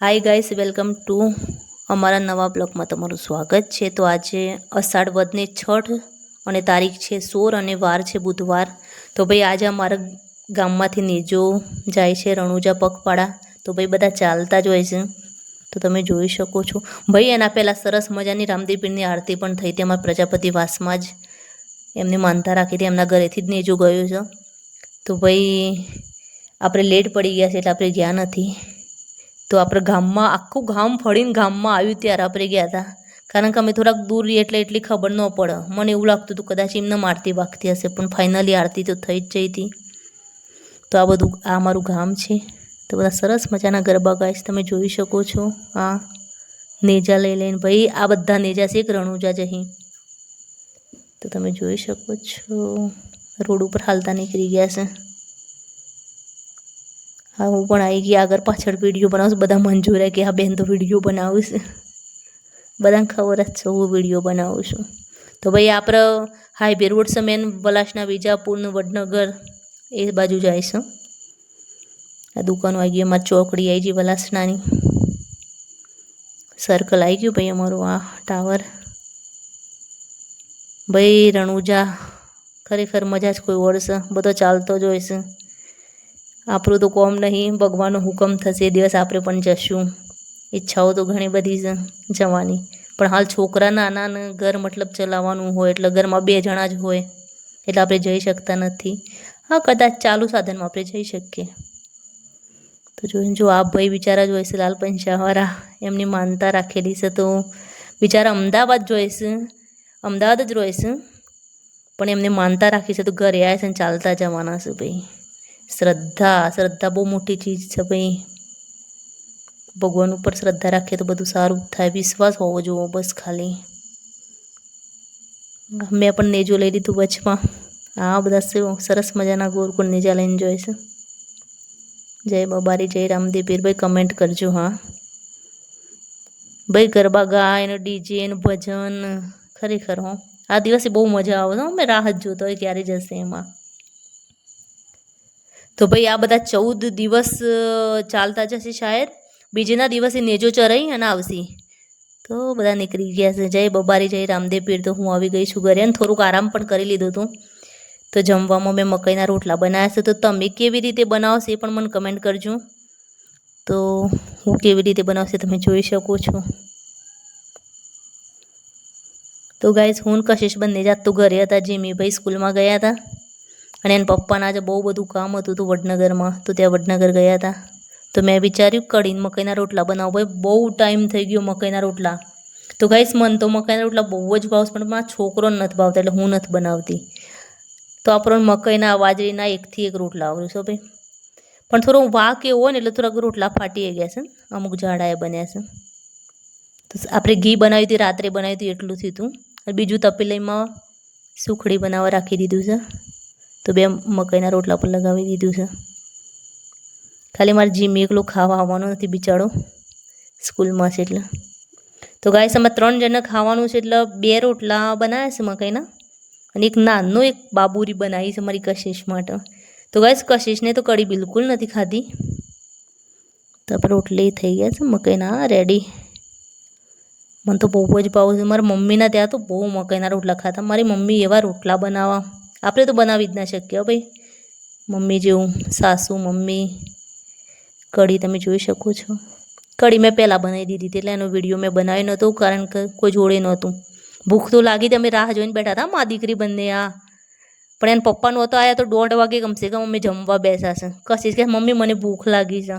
Hi guys, welcome to અમારા નવા બ્લોગમાં તમારું સ્વાગત છે। તો આજે અષાઢ વધની છઠ અને તારીખ છે 16 અને વાર છે બુધવાર। તો ભાઈ આજે અમારા ગામમાંથી નેજો જાય છે રણુજા પગપાળા। તો ભાઈ બધા ચાલતા જ હોય છે, તો તમે જોઈ શકો છો। ભાઈ એના પહેલાં સરસ મજાની રામદેવપીરની આરતી પણ થઈ હતી। અમારા પ્રજાપતિવાસમાં જ એમને માનતા રાખી હતી, એમના ઘરેથી જ નેજો ગયો છે। તો ભાઈ આપણે લેટ પડી ગયા છે એટલે આપણે ગયા નથી। તો આપણે ગામમાં આખું ગામ ફળીને ગામમાં આવ્યું ત્યારે આપણે ગયા હતા, કારણ કે અમે થોડાક દૂર રહીએ એટલે એટલી ખબર ન પડે। મને એવું લાગતું હતું કદાચ એમને આરતી વાગતી હશે, પણ ફાઇનલી આરતી તો થઈ જ જઈ હતી। તો આ બધું આ અમારું ગામ છે। તો બધા સરસ મજાના ગરબા ગાય છે, તમે જોઈ શકો છો। આ નેજા લઈ લઈને ભાઈ આ બધા નેજા છે એક રણુજા જહી, તો તમે જોઈ શકો છો। રોડ ઉપર હાલતા નીકળી ગયા છે। હા, હું પણ આવી ગઈ આગળ પાછળ વિડીયો બનાવું છું। બધા મંજૂર કે હા બેન તો વિડીયો બનાવું છે, બધાને ખબર જ છે હું વિડીયો બનાવું છું। તો ભાઈ આપણે હાઈવે રોડ છે મેન વલાસના વિજાપુરનું વડનગર એ બાજુ જાય છે। આ દુકાનો આવી ગઈ, અમારી ચોકડી આવી ગઈ વલાસનાની, સર્કલ આવી ગયું ભાઈ અમારું આ ટાવર। ભાઈ રણુજા ખરેખર મજા જ કોઈ ઓળશે, બધો ચાલતો જ હોય છે। આપણું તો કોમ નહીં, ભગવાનનો હુકમ થશે એ દિવસ આપણે પણ જશું। ઈચ્છાઓ તો ઘણી બધી છે જવાની, પણ હાલ છોકરા નાના ને ઘર મતલબ ચલાવવાનું હોય એટલે ઘરમાં 2 જણા જ હોય એટલે આપણે જઈ શકતા નથી। હા, કદાચ ચાલુ સાધનમાં આપણે જઈ શકીએ। તો જો આ ભાઈ બિચારા જ હોય છે લાલ પંચાવાળા, એમની માનતા રાખેલી છે। તો બિચારા અમદાવાદ જોઈએ છે, અમદાવાદ જ રહે છે, પણ એમને માનતા રાખી છે તો ઘરે આવ્યા છે ને ચાલતા જવાના છે। ભાઈ શ્રદ્ધા બહુ મોટી ચીજ છે ભાઈ। ભગવાન ઉપર શ્રદ્ધા રાખીએ તો બધું સારું થાય, વિશ્વાસ હોવો જોઈએ બસ ખાલી। મેં પણ નેજો લઈ લીધું વચમાં। હા, બધા સરસ મજાના ગોરકુળ નેજા લઈને જોઈએ છે। જય બબારી, જય રામદેવ પીર। ભાઈ કમેન્ટ કરજો। હા ભાઈ, ગરબા ગાય ને ડીજે ને ભજન, ખરેખર હો આ દિવસે બહુ મજા આવે છે। મેં રાહ જ જોતો હોય ક્યારે જશે એમાં। તો ભાઈ આ બધા 14 દિવસ ચાલતા જશે શાયદ, બીજેના દિવસે નેજો ચરાઈ અને આવશે। તો બધા નીકળી ગયા છે। જય બબારી, જય રામદેવ પીર। તો હું આવી ગઈ છું ઘરે અને થોડુંક આરામ પણ કરી લીધું હતું। તો જમવામાં મેં મકાઈના રોટલા બનાવ્યા છે। તો તમે કેવી રીતે બનાવશો એ પણ મને કમેન્ટ કરજો। તો હું કેવી રીતે બનાવશે તમે જોઈ શકો છો। તો ગાઈસ, હું કશિશ બંને જાત તો ઘરે હતા, જીમી ભાઈ સ્કૂલમાં ગયા હતા અને એના પપ્પાના આજે બહુ બધું કામ હતું તો વડનગરમાં, તો ત્યાં વડનગર ગયા હતા। તો મેં વિચાર્યું કઢીને મકાઈના રોટલા બનાવો। ભાઈ બહુ ટાઈમ થઈ ગયો મકાઈના રોટલા। તો ગાઈસ, મને તો મકાઈના રોટલા બહુ જ ભાવશે, પણ મારા છોકરોને નથી ભાવતા એટલે હું નથી બનાવતી। તો આપણને મકાઈના બાજરીના એકથી એક રોટલા આવડે છે ભાઈ, પણ થોડો વાક એવો હોય ને એટલે થોડાક રોટલા ફાટી ગયા છે, અમુક જાડા એ બન્યા છે। તો આપણે ઘી બનાવી હતી, રાત્રે બનાવી હતી એટલું થયું હતું, અને બીજું તપેલીમાં સુખડી બનાવવા રાખી દીધું છે। તો 2 મકાઈના રોટલા પર લગાવી દીધું છે। ખાલી મારે જીમી એકલું ખાવા આવવાનું નથી બિચારો, સ્કૂલમાં છે એટલે। તો ગાઈસ, અમે 3 જણને ખાવાનું છે એટલે 2 રોટલા બનાવ્યા છે મકાઈના, અને એક નાનો એક બાબુરી બનાવી છે મારી કશિશ માટે। તો ગાઈસ, કશિશને તો કઢી બિલકુલ નથી ખાધી। તો આપણે રોટલી થઈ ગયા છે મકાઈના રેડી। મને તો બહુ જ ભાવ છે। મારા મમ્મીના ત્યાં તો બહુ મકાઈના રોટલા ખાતા। મારી મમ્મી એવા રોટલા બનાવવા, આપણે તો બનાવી જ ના શકીએ ભાઈ મમ્મી જેવું। સાસુ મમ્મી કઢી તમે જોઈ શકો છો। કઢી મેં પહેલાં બનાવી દીધી હતી એટલે એનો વિડીયો મેં બનાવી નહોતો, કારણ કે કોઈ જોડે નહોતું। ભૂખ તો લાગી હતી, અમે રાહ જોઈને બેઠા હતા મા દીકરી બંને આ, પણ એના પપ્પા નહોતો આવ્યા તો 1:30 વાગે કમસે કમ અમે જમવા બેસ્યા છે। કશિશ કે મમ્મી મને ભૂખ લાગી છે,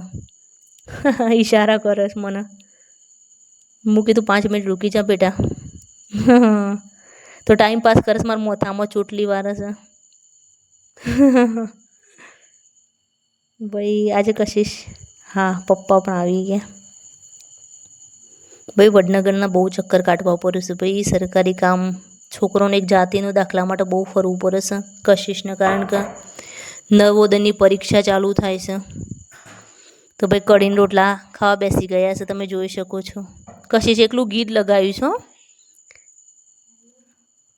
ઈશારા કરે છે મને। હું કીધું 5 મિનિટ રૂકી જા બેટા। તો ટાઈમ પાસ કરે છે, મારા મોથામાં ચોટલી વારે છે। ભાઈ આજે કશિશ, હા પપ્પા પણ આવી ગયા। ભાઈ વડનગરના બહુ ચક્કર કાઢવા પડે છે ભાઈ, સરકારી કામ, છોકરોને એક જાતિનો દાખલા માટે બહુ ફરવું પડે છે કશિશને, કારણ કે નવોદયની પરીક્ષા ચાલુ થાય છે। તો ભાઈ કઢીને રોટલા ખાવા બેસી ગયા છે, તમે જોઈ શકો છો। કશિશ એકલું ગીત લગાવ્યું છે।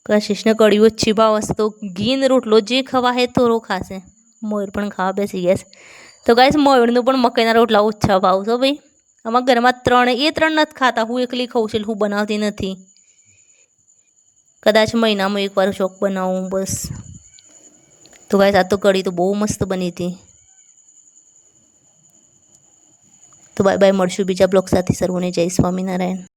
કશિશને કઢી ઓછી ભાવ હશે તો ઘી ને રોટલો જે ખવા હે થોડો ખાશે। મોર પણ ખાવા બેસી ગયા છે। તો ગાઈસ, મોરનું પણ મકાઈના રોટલા ઓછા ભાવ છે ભાઈ, અમારા ઘરમાં ત્રણ નથી ખાતા. હું એકલી ખાઉં છું એટલે હું બનાવતી નથી. કદાચ મહિનામાં એકવાર શોખ બનાવું બસ. તો ગાઈસ આ તો કઢી તો બહુ મસ્ત બની હતી. તો બાય બાય, મળશું બીજા બ્લોગ સાથે. સર્વોને જય સ્વામિનારાયણ.